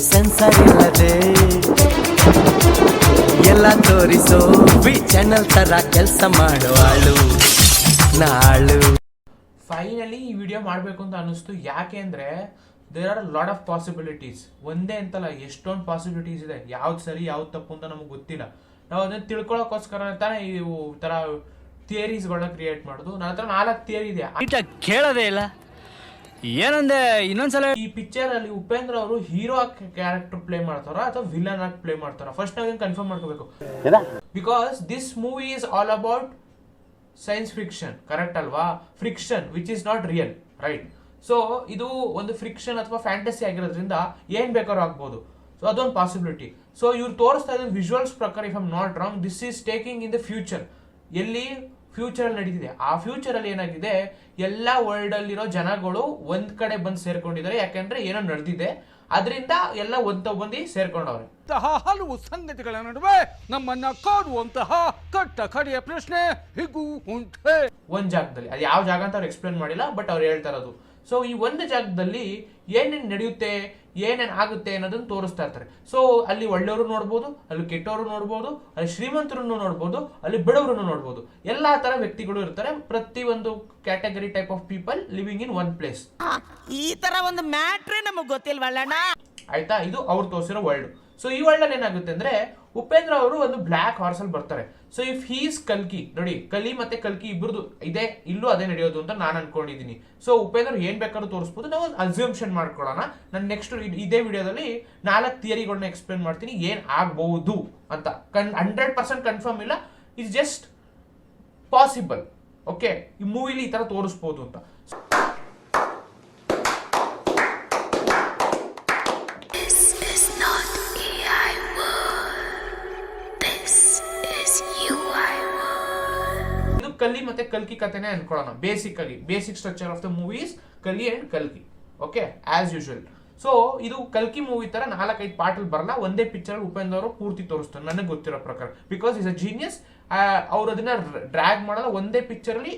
Sensor ಇಲ್ಲದೆ ಎಲ್ಲ ತೋರಿಸೋ ಚಾನಲ್ ತರ ಕೆಲಸ ಮಾಡುವಾಳು ನಾಳು. ಫೈನಲಿ ಈ ವಿಡಿಯೋ ಮಾಡಬೇಕು ಅಂತ ಅನಿಸ್ತು. ಯಾಕೆ ಅಂದರೆ there are lot of possibilities. ಒಂದೇ ಅಂತಲ್ಲ, ಎಷ್ಟೊಂದು ಪಾಸಿಬಿಲಿಟೀಸ್ ಇದೆ. ಯಾವ್ದು ಸರಿ ಯಾವ್ದು ತಪ್ಪು ಅಂತ ನಮಗೆ ಗೊತ್ತಿಲ್ಲ. ನಾವು ಅದನ್ನ ತಿಳ್ಕೊಳ್ಳೋಕ್ಕೋಸ್ಕರ ತಾನೇ ಈ ಥರ ಥಿಯರೀಸ್ಗಳನ್ನ ಕ್ರಿಯೇಟ್ ಮಾಡೋದು. ನನ್ನ ಹತ್ರ 4 ಥಿಯರಿ ಇದೆ. ಕೇಳೋದೇ ಇಲ್ಲ ಏನಂದೆ ಇನ್ನೊಂದ್ಸಲ. ಈ ಪಿಕ್ಚರ್ ಅಲ್ಲಿ ಉಪೇಂದ್ರ ಅವರು ಹೀರೋ ಕ್ಯಾರೆಕ್ಟರ್ ಪ್ಲೇ ಮಾಡ್ತಾರ ಅಥವಾ ವಿಲನ್ ಆಗಿ ಪ್ಲೇ ಮಾಡ್ತಾರ, ಫಸ್ಟ್ ನಾವು ಕನ್ಫರ್ಮ್ ಮಾಡ್ಕೋಬೇಕು. Because this movie is all about science fiction, correct ಅಲ್ವಾ? Friction which is not real, right? So ಇದು ಒಂದು ಫ್ರಿಕ್ಷನ್ ಅಥವಾ ಫ್ಯಾಂಟಸಿ ಆಗಿರೋದ್ರಿಂದ ಏನ್ ಬೇಕಾದ್ರೂ ಆಗ್ಬೋದು. ಸೊ ಅದೊಂದು ಪಾಸಿಬಿಲಿಟಿ. ಸೊ ಇವ್ರು ತೋರಿಸ್ತಾ ಇದ್ದ ವಿಜುವಲ್ಸ್ ಪ್ರಕಾರ, if I am not wrong, this is taking in the future. ಎಲ್ಲಿ ಫ್ಯೂಚರ್ ಅಲ್ಲಿ ನಡೀತಿದೆ. ಆ ಫ್ಯೂಚರ್ ಅಲ್ಲಿ ಏನಾಗಿದೆ, ಎಲ್ಲಾ ವರ್ಲ್ಡ್ ಅಲ್ಲಿರೋ ಜನಗಳು ಒಂದ್ ಕಡೆ ಬಂದು ಸೇರ್ಕೊಂಡಿದ್ದಾರೆ. ಯಾಕಂದ್ರೆ ಏನೋ ನಡೆದಿದೆ, ಅದರಿಂದ ಎಲ್ಲ ಬಂದು ಸೇರ್ಕೊಂಡವ್ರೆ. ಹಲವು ಸಂಗತಿಗಳ ನಡುವೆ ನಮ್ಮನ್ನ ಕಾಡುವಂತಹ ಕಟ್ಟ ಕಡೆಯ ಪ್ರಶ್ನೆ ಹೀಗೂ ಉಂಟೆ. ಒಂದ್ ಜಾಗದಲ್ಲಿ, ಅದು ಯಾವ ಜಾಗ ಅಂತ ಅವ್ರು ಎಕ್ಸ್ಪ್ಲೇನ್ ಮಾಡಿಲ್ಲ, ಬಟ್ ಅವ್ರು ಹೇಳ್ತಾ ಇರೋದು. ಸೊ ಈ ಒಂದು ಜಾಗದಲ್ಲಿ ಏನೇನ್ ನಡೆಯುತ್ತೆ, ಏನೇನ್ ಆಗುತ್ತೆ ಅನ್ನೋದನ್ನ ತೋರಿಸ್ತಾ ಇರ್ತಾರೆ. ಸೊ ಅಲ್ಲಿ ಒಳ್ಳೆಯವರು ನೋಡ್ಬೋದು, ಅಲ್ಲಿ ಕೆಟ್ಟವರು ನೋಡ್ಬೋದು, ಅಲ್ಲಿ ಶ್ರೀಮಂತರನ್ನು ನೋಡ್ಬೋದು, ಅಲ್ಲಿ ಬಡವರನ್ನು ನೋಡ್ಬೋದು. ಎಲ್ಲಾ ತರ ವ್ಯಕ್ತಿಗಳು ಇರ್ತಾರೆ. ಪ್ರತಿ ಒಂದು category type of people living in one place. ಈ ತರ ಒಂದು ಮ್ಯಾಟ್ರೇ ನಮಗ್ ಗೊತ್ತಿಲ್ವಲ್ಲಣ್ಣ. ಆಯ್ತಾ? ಇದು ಅವ್ರು ತೋರಿಸಿರೋ ವರ್ಲ್ಡ್. ಸೊ ಈ ವರ್ಲ್ಡ್ ಅಲ್ಲಿ ಏನಾಗುತ್ತೆ ಅಂದ್ರೆ, ಉಪೇಂದ್ರ ಅವರು ಒಂದು ಬ್ಲಾಕ್ ಹಾರ್ಸ್ ಅಲ್ಲಿ ಬರ್ತಾರೆ. ಸೊ ಇಫ್ ಹೀಸ್ ಕಲ್ಕಿ, ನೋಡಿ ಕಲಿ ಮತ್ತೆ ಕಲ್ಕಿ ಇಬ್ರದ್ದು ಇದೆ, ಇಲ್ಲೂ ಅದೇ ನಡೆಯೋದು ಅಂತ ನಾನು ಅನ್ಕೊಂಡಿದ್ದೀನಿ. ಸೊ ಉಪೇಂದ್ರ ಏನ್ ಬೇಕಾದ್ರೂ ತೋರಿಸ್ಬೋದು, ನಾವು ಅಸ್ಯೂಮ್ಷನ್ ಮಾಡ್ಕೊಳ್ಳೋಣ. ನಾನು ನೆಕ್ಸ್ಟ್ ಇದೇ ವಿಡಿಯೋದಲ್ಲಿ 4 ಥಿಯರಿಗಳನ್ನ ಎಕ್ಸ್ಪ್ಲೇನ್ ಮಾಡ್ತೀನಿ, ಏನ್ ಆಗ್ಬಹುದು ಅಂತ. 100% ಕನ್ಫರ್ಮ್ ಇಲ್ಲ, ಇಟ್ಸ್ ಜಸ್ಟ್ ಪಾಸಿಬಲ್. ಓಕೆ, ಈ ಮೂವಿಲಿ ಈ ತರ ತೋರಿಸ್ಬೋದು ಅಂತ. ಕಲಿ ಮತ್ತೆ ಕಲ್ಕಿ ಕಥೆನೇ ಅನ್ಕೊಳ್ಳೋಣ. Basic structure of the movies Kali and ಕಲ್ಕಿ. Okay, as usual. ಸೊ ಇದು ಕಲ್ಕಿ ಮೂವಿ ತರ 4-5 ಪಾರ್ಟ್ ಅಲ್ಲಿ ಬರಲ್ಲ, ಒಂದೇ ಪಿಕ್ಚರ್ ಉಪೇಂದ್ರ ಅವರು ಪೂರ್ತಿ ತೋರಿಸ್ತಾರೆ ನನಗೆ ಗೊತ್ತಿರೋ ಪ್ರಕಾರ. Because is a genius. ಅವ್ರು ಅದನ್ನ ಡ್ರ್ಯಾಗ್ ಮಾಡಲ್ಲ, ಒಂದೇ ಪಿಕ್ಚರ್ ಅಲ್ಲಿ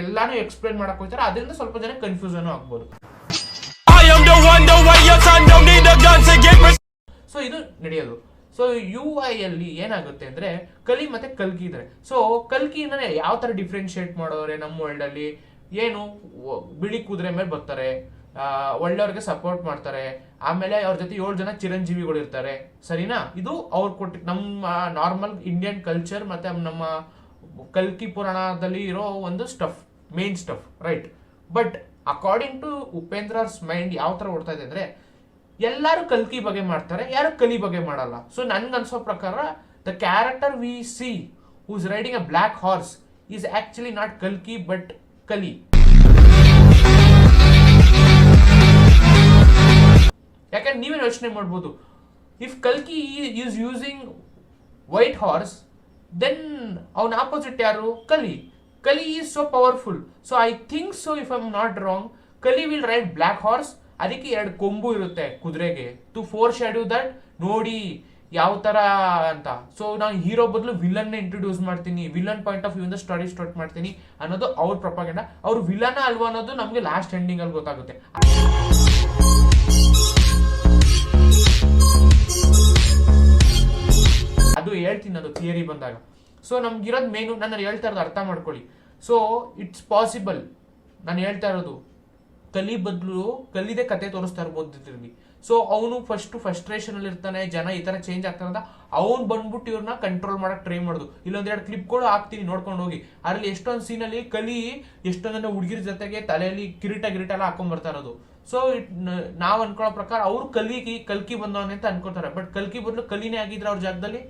ಎಲ್ಲಾನು ಎಕ್ಸ್ಪ್ಲೇನ್ ಮಾಡಕ್ ಹೋಗ್ತಾರೆ. ಅದರಿಂದ ಸ್ವಲ್ಪ ಜನ ಕನ್ಫ್ಯೂಷನ್ ಆಗ್ಬೋದು. ಸೊ ಇದು ನಡೆಯೋದು. ಸೊ UI ಅಲ್ಲಿ ಏನಾಗುತ್ತೆ ಅಂದ್ರೆ, ಕಲಿ ಮತ್ತೆ ಕಲ್ಕಿ ಇದ್ದಾರೆ. ಸೊ ಕಲ್ಕಿನ ಯಾವ ತರ ಡಿಫ್ರೆನ್ಶಿಯೇಟ್ ಮಾಡೋರೆ ನಮ್ಮ ವರ್ಲ್ಡ್ ಅಲ್ಲಿ, ಏನು ಬಿಳಿ ಕುದುರೆ ಮೇಲೆ ಬರ್ತಾರೆ, ಒಳ್ಳೆಯವ್ರಿಗೆ ಸಪೋರ್ಟ್ ಮಾಡ್ತಾರೆ, ಆಮೇಲೆ ಅವ್ರ ಜೊತೆ 7 ಜನ ಚಿರಂಜೀವಿಗಳು ಇರ್ತಾರೆ, ಸರಿನಾ? ಇದು ಅವ್ರು ನಮ್ಮ ನಾರ್ಮಲ್ ಇಂಡಿಯನ್ ಕಲ್ಚರ್ ಮತ್ತೆ ನಮ್ಮ ಕಲ್ಕಿ ಪುರಾಣದಲ್ಲಿ ಇರೋ ಒಂದು stuff, main stuff, right? But according to Upendra's mind ಯಾವ ತರ ಓಡ್ತಾ ಇದೆ ಅಂದ್ರೆ, ಎಲ್ಲಾರು ಕಲ್ಕಿ ಬಗ್ಗೆ ಮಾಡ್ತಾರೆ, ಯಾರು ಕಲಿ ಬಗ್ಗೆ ಮಾಡಲ್ಲ. ಸೊ ನನ್ಗನ್ಸೋ ಪ್ರಕಾರ the character we see who's riding a black horse is actually not ಕಲ್ಕಿ ಬಟ್ ಕಲಿ. ಯಾಕಂದ್ರೆ ನೀವೇ ಯೋಚನೆ ಮಾಡ್ಬೋದು, ಇಫ್ ಕಲ್ಕಿ is using white horse, then ಅವನ ಆಪೋಸಿಟ್ ಯಾರು? Kali. Kali is so powerful. So I think so, if I am not wrong, Kali will ride black horse. ಅದಕ್ಕೆ 2 ಕೊಂಬು ಇರುತ್ತೆ ಕುದುರೆಗೆ, ಟು ಫೋರ್ ಶ್ಯಾಡ್ಯೂ ದಟ್, ನೋಡಿ ಯಾವ ತರ ಅಂತ. ಸೊ ನಾನು ಹೀರೋ ಬದಲು ವಿಲನ್ ಇಂಟ್ರೊಡ್ಯೂಸ್ ಮಾಡ್ತೀನಿ, ವಿಲನ್ ಪಾಯಿಂಟ್ ಆಫ್ ವ್ಯೂ ಇಂದ ಸ್ಟಡಿ ಸ್ಟಾರ್ಟ್ ಮಾಡ್ತೀನಿ ಅನ್ನೋದು ಅವ್ರ ಪ್ರೊಪಗಂಡ. ಅವ್ರು ವಿಲನ್ ಅಲ್ವಾ ಅನ್ನೋದು ನಮ್ಗೆ ಲಾಸ್ಟ್ ಎಂಡಿಂಗ್ ಅಲ್ಲಿ ಗೊತ್ತಾಗುತ್ತೆ. ಅದು ಹೇಳ್ತೀನಿ, ಅದು ಥಿಯರಿ ಬಂದಾಗ. ಸೊ ನಮ್ಗಿರೋದು ಮೇನು, ನಾನು ಹೇಳ್ತಾ ಇರೋದು ಅರ್ಥ ಮಾಡ್ಕೊಳ್ಳಿ. So it's possible. ನಾನು ಹೇಳ್ತಾ ಇರೋದು ಕಲಿ ಬದಲು ಕಲಿದೆ ಕತೆ ತೋರಿಸ್ತಾ ಇರ್ಬೋದು ಇದ್ರಲ್ಲಿ. ಸೊ ಅವನು ಫಸ್ಟ್ ಫ್ರಸ್ಟ್ರೇಷನ್ ಅಲ್ಲಿ ಇರ್ತಾನೆ, ಜನ ಈ ತರ ಚೇಂಜ್ ಆಗ್ತಾರ ಅಂತ ಅವ್ನು ಬಂದ್ಬಿಟ್ಟು ಇವ್ರನ್ನ ಕಂಟ್ರೋಲ್ ಮಾಡಕ್ ಟ್ರೈ ಮಾಡುದು. ಇಲ್ಲೊಂದ್ 2 ಕ್ಲಿಪ್ಗಳು ಹಾಕ್ತೀನಿ, ನೋಡ್ಕೊಂಡು ಹೋಗಿ. ಅದ್ರಲ್ಲಿ ಎಷ್ಟೊಂದು ಸೀನಲ್ಲಿ ಕಲಿ ಎಷ್ಟೊಂದನ್ನ ಹುಡುಗಿರ ಜೊತೆಗೆ ತಲೆಯಲ್ಲಿ ಕಿರೀಟ ಎಲ್ಲ ಹಾಕೊಂಡ್ ಬರ್ತಾ ಇರೋದು. ಸೊ ನಾವ್ ಅನ್ಕೊಳ್ಳೋ ಪ್ರಕಾರ ಅವ್ರು ಕಲ್ಕಿ ಬಂದವನೇ ಅಂತ ಅನ್ಕೋತಾರೆ. ಬಟ್ ಕಲ್ಕಿ ಬದಲು ಕಲಿನೇ ಆಗಿದ್ರೆ ಅವ್ರ ಜಾಗದಲ್ಲಿ,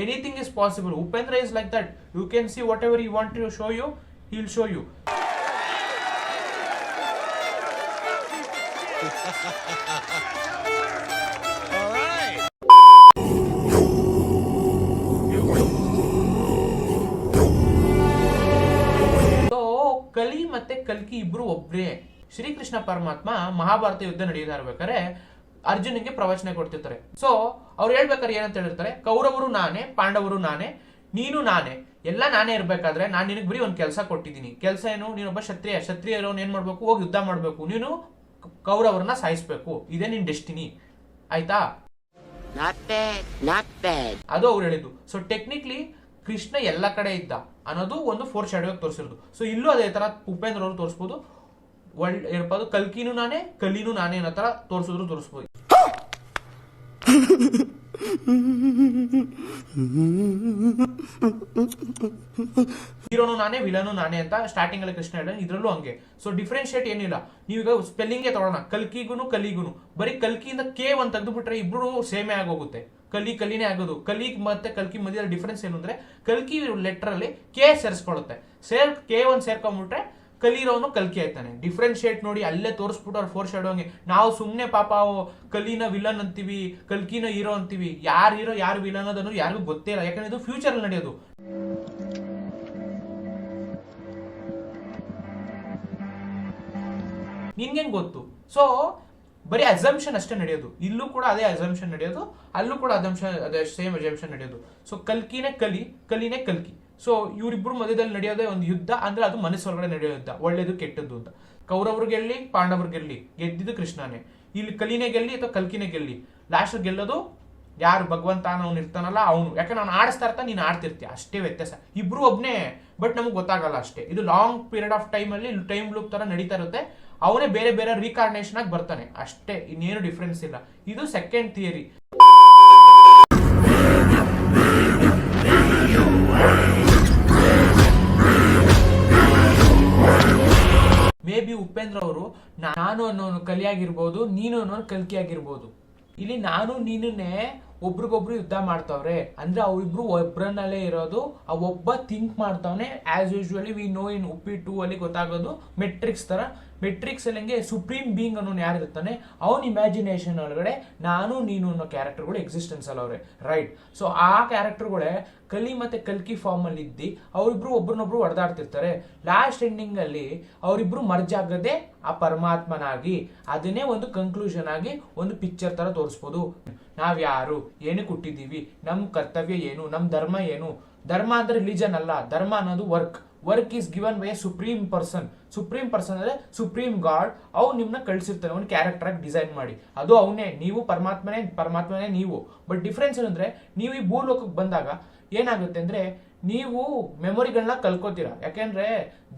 anything is possible. Upendra is like that. You can see whatever you want to show you, he will show you. Kali ಮತ್ತೆ ಕಲ್ಕಿ ಇಬ್ರು ಒಬ್ರೇ. ಶ್ರೀಕೃಷ್ಣ ಪರಮಾತ್ಮ ಮಹಾಭಾರತ ಯುದ್ಧ ನಡೆಯುತ್ತಾ ಇರ್ಬೇಕಾದ್ರೆ ಅರ್ಜುನಿಗೆ ಪ್ರವಚನ ಕೊಡ್ತಿರ್ತಾರೆ. ಸೊ ಅವ್ರು ಹೇಳ್ಬೇಕಾದ್ರೆ ಏನಂತ ಹೇಳಿರ್ತಾರೆ, ಕೌರವರು ನಾನೇ, ಪಾಂಡವರು ನಾನೇ, ನೀನು ನಾನೇ, ಎಲ್ಲ ನಾನೇ ಇರ್ಬೇಕಾದ್ರೆ ನಾನು ನಿನಗೆ ಬರೀ ಒಂದು ಕೆಲಸ ಕೊಟ್ಟಿದ್ದೀನಿ. ಕೆಲಸ ಏನು? ನೀನೊಬ್ಬ ಕ್ಷತ್ರಿಯ ಇರೋನು ಏನ್ ಮಾಡ್ಬೇಕು? ಹೋಗಿ ಯುದ್ಧ ಮಾಡ್ಬೇಕು, ನೀನು ಕೌರವರನ್ನ ಸಾಯಿಸ್ಬೇಕು, ಇದೇ ನಿನ್ ಡೆಸ್ಟಿನಿ ಆಯ್ತಾ, ನಾಟ್ ಬ್ಯಾಡ್. ಅದು ಅವ್ರು ಹೇಳಿದ್ದು. ಸೊ ಟೆಕ್ನಿಕ್ಲಿ ಕೃಷ್ಣ ಎಲ್ಲ ಕಡೆ ಇದ್ದ ಅನ್ನೋದು ಒಂದು ಫೋರ್ ಶಾಡೋ ತೋರಿಸಿರೋದು. ಸೊ ಇಲ್ಲೂ ಅದೇ ತರ ಉಪೇಂದ್ರ ಅವರು ತೋರಿಸ್ಬೋದು, ವರ್ಲ್ಡ್ ಇರ್ಬೋದು, ಕಲ್ಕಿನೂ ನಾನೇ ಕಲಿನೂ ನಾನೇ ಅನ್ನೋ ತರ ತೋರಿಸ್ಬೋದು. ಹೀರೋನು ನಾನೇ ವಿಲನು ನಾನೇ ಅಂತ ಸ್ಟಾರ್ಟಿಂಗ್ ಅಲ್ಲಿ ಕೃಷ್ಣ ಹೇಳಿದ್ರೆ ಇದ್ರಲ್ಲೂ ಹಂಗೆ. ಸೊ ಡಿಫ್ರೆನ್ಶಿಯೇಟ್ ಏನಿಲ್ಲ. ನೀವೀಗ ಸ್ಪೆಲ್ಲಿಂಗ್ಗೆ ತಗೊಳ್ಳೋಣ, ಕಲಿಗೂನು ಬರೀ ಕಲ್ಕಿಯಿಂದ ಕೆ ಒಂದ್ ತೆಗೆದು ಬಿಟ್ರೆ ಇಬ್ರು ಸೇಮೇ ಆಗೋಗುತ್ತೆ. ಕಲಿನೇ ಆಗೋದು. ಕಲಿ ಮತ್ತೆ ಕಲ್ಕಿ ಮಧ್ಯೆ ಡಿಫ್ರೆನ್ಸ್ ಏನು ಅಂದ್ರೆ ಕಲ್ಕಿ ಲೆಟರ್ ಅಲ್ಲಿ ಕೆ ಸೇರಿಸ್ಕೊಳ್ಳುತ್ತೆ, ಕೆ ಒಂದ್ ಸೇರ್ಕೊಂಡ್ಬಿಟ್ರೆ ಕಲಿರೋನು ಕಲ್ಕಿ ಆಯ್ತಾನೆ. ಡಿಫ್ರೆನ್ಶಿಯೇಟ್ ನೋಡಿ ಅಲ್ಲೇ ತೋರಿಸ್ಬಿಟ್ಟು ಅವ್ರು ಫೋರ್ ಶಾಡೋ ಹಂಗೆ. ನಾವು ಸುಮ್ನೆ ಪಾಪ ಕಲಿನ ವಿಲನ್ ಅಂತೀವಿ, ಕಲ್ಕಿನ ಹೀರೋ ಅಂತೀವಿ. ಯಾರು ಹೀರೋ ಯಾರು ವಿಲನ್ ಅನ್ನೋದು ಯಾರಿಗೂ ಗೊತ್ತೇ ಇಲ್ಲ, ಯಾಕಂದ್ರೆ ಇದು ಫ್ಯೂಚರ್ ಅಲ್ಲಿ ನಡೆಯೋದು. ನಿನ್ಗೇನ್ ಗೊತ್ತು? ಸೊ ಬರೀ ಅಸಂಪ್ಷನ್ ಅಷ್ಟೇ ನಡೆಯೋದು. ಇಲ್ಲೂ ಕೂಡ ಅದೇ ಅಸಂಪ್ಷನ್ ನಡೆಯೋದು, ಅಲ್ಲೂ ಕೂಡ ಅದೇ ಸೇಮ್ ಅಸಂಪ್ಷನ್ ನಡೆಯೋದು. ಸೊ ಕಲಿನೇ ಕಲ್ಕಿ. ಸೊ ಇವರಿಬ್ರು ಮಧ್ಯದಲ್ಲಿ ನಡೆಯೋದೇ ಒಂದು ಯುದ್ಧ, ಅಂದ್ರೆ ಅದು ಮನಸ್ಸೊಳಗಡೆ ನಡೆಯೋ ಯುದ್ಧ, ಒಳ್ಳೇದು ಕೆಟ್ಟದ್ದು ಅಂತ. ಕೌರವ್ರು ಗೆಲ್ಲಿ ಪಾಂಡವ್ರು ಗೆಲ್ಲಿ, ಗೆದ್ದಿದ್ದು ಕೃಷ್ಣನೇ. ಇಲ್ಲಿ ಕಲಿನೇ ಗೆಲ್ಲಿ ಅಥವಾ ಕಲ್ಕಿನೇ ಗೆಲ್ಲಿ, ಲಾಸ್ಟ್ ಗೆಲ್ಲೋದು ಯಾರು ಭಗವಂತ ಅವನು ಇರ್ತಾನಲ್ಲ ಅವನು. ಯಾಕಂದ್ರೆ ಅವ್ನು ಆಡಿಸ್ತಾ ಇರ್ತಾನೆ, ನೀನು ಆಡ್ತಿರ್ತೀಯ, ಅಷ್ಟೇ ವ್ಯತ್ಯಾಸ. ಇಬ್ರು ಒಬ್ನೇ, ಬಟ್ ನಮ್ಗೆ ಗೊತ್ತಾಗಲ್ಲ ಅಷ್ಟೇ. ಇದು ಲಾಂಗ್ ಪೀರಿಯಡ್ ಆಫ್ ಟೈಮ್ ಅಲ್ಲಿ ಟೈಮ್ ಲೂಪ್ ತರ ನಡೀತಾ ಇರುತ್ತೆ. ಅವನೇ ಬೇರೆ ಬೇರೆ ರೀಕಾರ್ಡಿನೇಷನ್ ಆಗಿ ಬರ್ತಾನೆ ಅಷ್ಟೇ, ಇನ್ನೇನು ಡಿಫ್ರೆನ್ಸ್ ಇಲ್ಲ. ಇದು second theory. May be Upendra ಅವರು ನಾನು ಅನ್ನೋನು ಕಲಿಯಾಗಿರ್ಬೋದು, ನೀನು ಅನ್ನೋನು ಕಲ್ಕಿ ಆಗಿರ್ಬೋದು. ಇಲ್ಲಿ ನಾನು ನೀನೇ ಒಬ್ರಿಗೊಬ್ರು ಯುದ್ಧ ಮಾಡ್ತಾವ್ರೆ ಅಂದ್ರೆ ಅವ್ರಿಬ್ರು ಒಬ್ರನ್ನಲ್ಲೇ ಇರೋದು. ಆ ಒಬ್ಬ ಥಿಂಕ್ ಮಾಡ್ತಾವನೆ. As usually we know in Uppi 2 ಅಲ್ಲಿ ಗೊತ್ತಾಗೋದು ಮೆಟ್ರಿಕ್ಸ್ ತರ. ಮೆಟ್ರಿಕ್ಸ್ ಅಲ್ಲಿ ಸುಪ್ರೀಂ ಬೀಯಿಂಗ್ ಅನ್ನೋನು ಯಾರು ಇರ್ತಾನೆ, ಅವನ್ ಇಮ್ಯಾಜಿನೇಷನ್ ಒಳಗಡೆ ನಾನು ನೀನು ಅನ್ನೋ ಕ್ಯಾರೆಕ್ಟರ್ಗಳು ಎಕ್ಸಿಸ್ಟೆನ್ಸ್ ಅಲ್ಲಿ ಅವ್ರೆ, ರೈಟ್. ಸೊ ಆ ಕ್ಯಾರೆಕ್ಟರ್ಗಳೇ ಕಲಿ ಮತ್ತೆ ಕಲ್ಕಿ ಫಾರ್ಮ್ ಅಲ್ಲಿ ಇದ್ದಿ ಅವರಿಬ್ರು ಒಬ್ರನ್ನೊಬ್ರು ಹೊಡೆದಾಡ್ತಿರ್ತಾರೆ. ಲಾಸ್ಟ್ ಎಂಡಿಂಗ್ ಅಲ್ಲಿ ಅವರಿಬ್ರು ಮರ್ಜ್ ಆಗದೆ ಆ ಪರಮಾತ್ಮನಾಗಿ, ಅದನ್ನೇ ಒಂದು ಕನ್ಕ್ಲೂಷನ್ ಆಗಿ ಒಂದು ಪಿಕ್ಚರ್ ತರ ತೋರಿಸ್ಬೋದು. ನಾವ್ ಯಾರು, ಏನಕ್ಕೆ ಹುಟ್ಟಿದೀವಿ, ನಮ್ ಕರ್ತವ್ಯ ಏನು, ನಮ್ ಧರ್ಮ ಏನು. ಧರ್ಮ ಅಂದ್ರೆ ರಿಲಿಜನ್ ಅಲ್ಲ, ಧರ್ಮ ಅನ್ನೋದು work is given by supreme person ಅಂದ್ರೆ ಸುಪ್ರೀಂ ಗಾಡ್. ಅವ್ನು ನಿಮ್ನ ಕಳ್ಸಿರ್ತಾನೆ ಒಂದು ಕ್ಯಾರೆಕ್ಟರ್ ಆಗಿ ಡಿಸೈನ್ ಮಾಡಿ, ಅದು ಅವನೇ. ನೀವು ಪರಮಾತ್ಮನೇ ನೀವು. ಬಟ್ ಡಿಫ್ರೆನ್ಸ್ ಏನಂದ್ರೆ ನೀವು ಈ ಭೂಲೋಕಕ್ಕೆ ಬಂದಾಗ ಏನಾಗುತ್ತೆ ಅಂದ್ರೆ ನೀವು ಮೆಮೊರಿಗಳನ್ನ ಕಲ್ಕೋತೀರಾ. ಯಾಕೆಂದ್ರೆ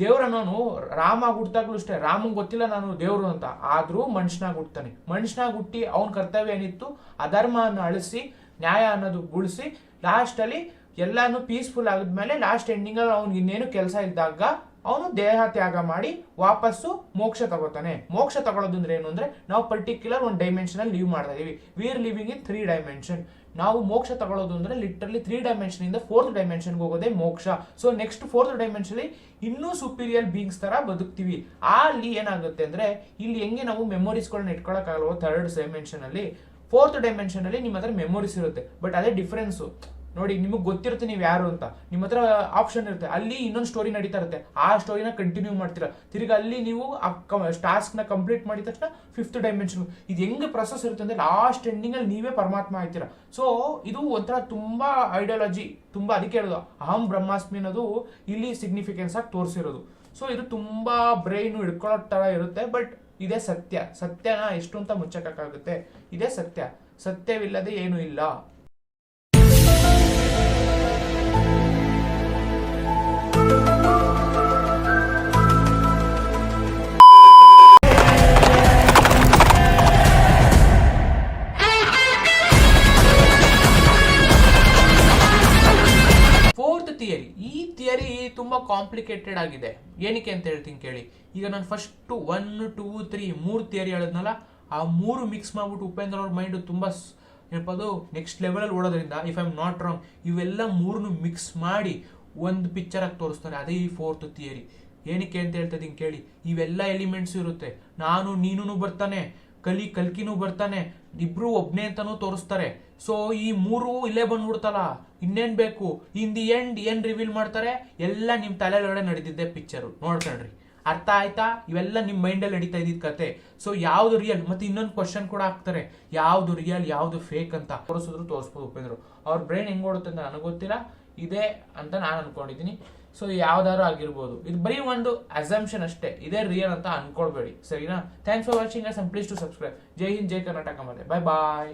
ದೇವ್ರನ್ನೋನು ರಾಮ ಹುಟ್ಟಾಗ್ಲೂ ಅಷ್ಟೇ, ರಾಮಂಗ್ ಗೊತ್ತಿಲ್ಲ ನಾನು ದೇವ್ರು ಅಂತ, ಆದ್ರೂ ಮನುಷ್ಯನಾಗ್ ಹುಟ್ತಾನೆ. ಮನುಷ್ಯನಾಗ್ ಹುಟ್ಟಿ ಅವನ ಕರ್ತವ್ಯ ಏನಿತ್ತು, ಅಧರ್ಮವನ್ನು ಅಳಿಸಿ ನ್ಯಾಯ ಅನ್ನೋದು ಉಳಿಸಿ ಲಾಸ್ಟ್ ಅಲ್ಲಿ ಎಲ್ಲಾನು ಪೀಸ್ಫುಲ್ ಆಗಿದ್ಮೇಲೆ ಲಾಸ್ಟ್ ಎಂಡಿಂಗ್ ಅಲ್ಲಿ ಅವ್ನಿಗೆ ಇನ್ನೇನು ಕೆಲಸ ಇದ್ದಾಗ ಅವನು ದೇಹ ತ್ಯಾಗ ಮಾಡಿ ವಾಪಸ್ಸು ಮೋಕ್ಷ ತಗೋತಾನೆ. ಮೋಕ್ಷ ತಗೊಳ್ಳೋದು ಅಂದ್ರೆ ಏನು ಅಂದ್ರೆ ನಾವು ಪರ್ಟಿಕ್ಯುಲರ್ ಒಂದು ಡೈಮೆನ್ಷನ್ ಅಲ್ಲಿ ಲೀವ್ ಮಾಡ್ತಾ ಇದೀವಿ. We are living in 3 dimension. ನಾವು ಮೋಕ್ಷ ತಗೊಳ್ಳೋದು ಅಂದ್ರೆ ಲಿಟರಲಿ 3 ಡೈಮೆನ್ಷನ್ ಇಂದ 4th ಡೈಮೆನ್ಷನ್ ಹೋಗೋದೇ ಮೋಕ್ಷ. ಸೊ ನೆಕ್ಸ್ಟ್ 4th ಡೈಮೆನ್ಷನ್ ಅಲ್ಲಿ ಇನ್ನೂ ಸುಪೀರಿಯರ್ ಬೀಯಿಂಗ್ಸ್ ತರ ಬದುಕ್ತಿವಿ. ಅಲ್ಲಿ ಏನಾಗುತ್ತೆ ಅಂದ್ರೆ ಇಲ್ಲಿ ಹೆಂಗೆ ನಾವು ಮೆಮೊರೀಸ್ಗಳನ್ನ ಇಟ್ಕೊಳಕ್ಕಾಗಲ್ವೋ 3rd ಡೈಮೆನ್ಷನ್ ಅಲ್ಲಿ, 4th ಡೈಮೆನ್ಷನ್ ಅಲ್ಲಿ ನಿಮ್ಮ ಹತ್ರ ಮೆಮೊರೀಸ್ ಇರುತ್ತೆ. ಬಟ್ ಅದೇ ಡಿಫ್ರೆನ್ಸ್ ನೋಡಿ, ನಿಮಗೆ ಗೊತ್ತಿರುತ್ತೆ ನೀವು ಯಾರು ಅಂತ, ನಿಮ್ಮ ಹತ್ರ ಆಪ್ಷನ್ ಇರುತ್ತೆ. ಅಲ್ಲಿ ಇನ್ನೊಂದು ಸ್ಟೋರಿ ನಡೀತಾ ಇರುತ್ತೆ, ಆ ಸ್ಟೋರಿನ ಕಂಟಿನ್ಯೂ ಮಾಡ್ತೀರಾ. ತಿರ್ಗಿ ಅಲ್ಲಿ ನೀವು ಟಾಸ್ಕ್ ನ ಕಂಪ್ಲೀಟ್ ಮಾಡಿದ ತಕ್ಷಣ 5th ಡೈಮೆನ್ಷನ್. ಇದು ಹೆಂಗೆ ಪ್ರೊಸೆಸ್ ಇರುತ್ತೆ ಅಂದ್ರೆ ಲಾಸ್ಟ್ ಎಂಡಿಂಗ್ ಅಲ್ಲಿ ನೀವೇ ಪರಮಾತ್ಮ ಆಯ್ತೀರಾ. ಸೊ ಇದು ಒಂಥರ ತುಂಬಾ ಐಡಿಯಾಲಜಿ, ತುಂಬಾ ಅದಕ್ಕೆ ಹೇಳೋದು ಅಹಂ ಬ್ರಹ್ಮಾಸ್ಮಿ ಅನ್ನೋದು ಇಲ್ಲಿ ಸಿಗ್ನಿಫಿಕೆನ್ಸ್ ಆಗಿ ತೋರಿಸಿರೋದು. ಸೊ ಇದು ತುಂಬಾ ಬ್ರೈನ್ ಹಿಡ್ಕೊಳ್ಳೋ ತರ ಇರುತ್ತೆ. ಬಟ್ ಇದೇ ಸತ್ಯನ ಎಷ್ಟು ಅಂತ ಮುಚ್ಚಕ್ಕಾಗುತ್ತೆ. ಇದೇ ಸತ್ಯವಿಲ್ಲದೆ ಏನೂ ಇಲ್ಲ. ಈ ಥಿಯರಿ ತುಂಬಾ ಕಾಂಪ್ಲಿಕೇಟೆಡ್ ಆಗಿದೆ. ಏನಕ್ಕೆ ಅಂತ ಹೇಳ್ತೀನಿ ಕೇಳಿ. ಈಗ ನಾನು ಫಸ್ಟ್ 1, 2, 3 3 ಥಿಯರಿ ಹೇಳಿದ್ನಲ್ಲ, ಆ 3 ಮಿಕ್ಸ್ ಮಾಡ್ಬಿಟ್ಟು ಉಪೇಂದ್ರ ಅವ್ರ ಮೈಂಡ್ ತುಂಬಾ ಹೇಳ್ಬೋದು ನೆಕ್ಸ್ಟ್ ಲೆವೆಲ್ ಅಲ್ಲಿ ಓಡೋದ್ರಿಂದ, if I am not wrong, ಇವೆಲ್ಲ 3 ಮಿಕ್ಸ್ ಮಾಡಿ ಒಂದು ಪಿಕ್ಚರ್ ಆಗಿ ತೋರಿಸ್ತಾರೆ. ಅದೇ ಈ 4th ಥಿಯರಿ. ಏನಕ್ಕೆ ಅಂತ ಹೇಳ್ತಾ ಇದೀನಿ ಕೇಳಿ. ಇವೆಲ್ಲ ಎಲಿಮೆಂಟ್ಸ್ ಇರುತ್ತೆ. ನಾನು ನೀನು ಬರ್ತಾನೆ, ಕಲ್ಕಿನೂ ಬರ್ತಾನೆ, ಇಬ್ರು ಒಬ್ನೇ ಅಂತಾನೂ ತೋರಿಸ್ತಾರೆ. ಸೊ ಈ 3 ಇಲ್ಲೇ ಬಂದ್ಬಿಡ್ತಲ್ಲ, ಇನ್ನೇನ್ ಬೇಕು. ಇನ್ ದಿ ಎಂಡ್ ಏನ್ ರಿವೀಲ್ ಮಾಡ್ತಾರೆ, ಎಲ್ಲ ನಿಮ್ ತಲೆಯೊಳಗಡೆ ನಡೆದಿದ್ದೆ ಪಿಕ್ಚರ್. ನೋಡ್ಕೊಳ್ರಿ, ಅರ್ಥ ಆಯ್ತಾ? ಇವೆಲ್ಲ ನಿಮ್ ಮೈಂಡ್ ಅಲ್ಲಿ ನಡೀತಾ ಇದ್ದಿದ್ ಕತೆ. ಸೊ ಯಾವ್ದು ರಿಯಲ್, ಮತ್ತೆ ಇನ್ನೊಂದು ಕ್ವಶನ್ ಕೂಡ ಹಾಕ್ತಾರೆ, ಯಾವ್ದು ರಿಯಲ್ ಯಾವ್ದು ಫೇಕ್ ಅಂತ ತೋರಿಸಿದ್ರು ತೋರಿಸ್ಬೋದು ಉಪೇಂದ್ರ. ಅವ್ರ ಬ್ರೈನ್ ಹೆಂಗ್ ಓಡುತ್ತೆ ಅಂತ ನನಗೆ ಗೊತ್ತಿಲ್ಲ, ಇದೆ ಅಂತ ನಾನು ಅನ್ಕೊಂಡಿದ್ದೀನಿ. ಸೊ ಯಾವ್ದಾದ್ರು ಆಗಿರ್ಬೋದು, ಇದು ಬರೀ ಒಂದು ಅಸಂಪ್ಷನ್ ಅಷ್ಟೇ, ಇದೇ ರಿಯಲ್ ಅಂತ ಅನ್ಕೊಳ್ಬೇಡಿ, ಸರಿನಾ? Thanks for watching us and please to subscribe. Jai Hind, Jai Karnataka, ಮತ್ತೆ ಬಾಯ್ ಬಾಯ್.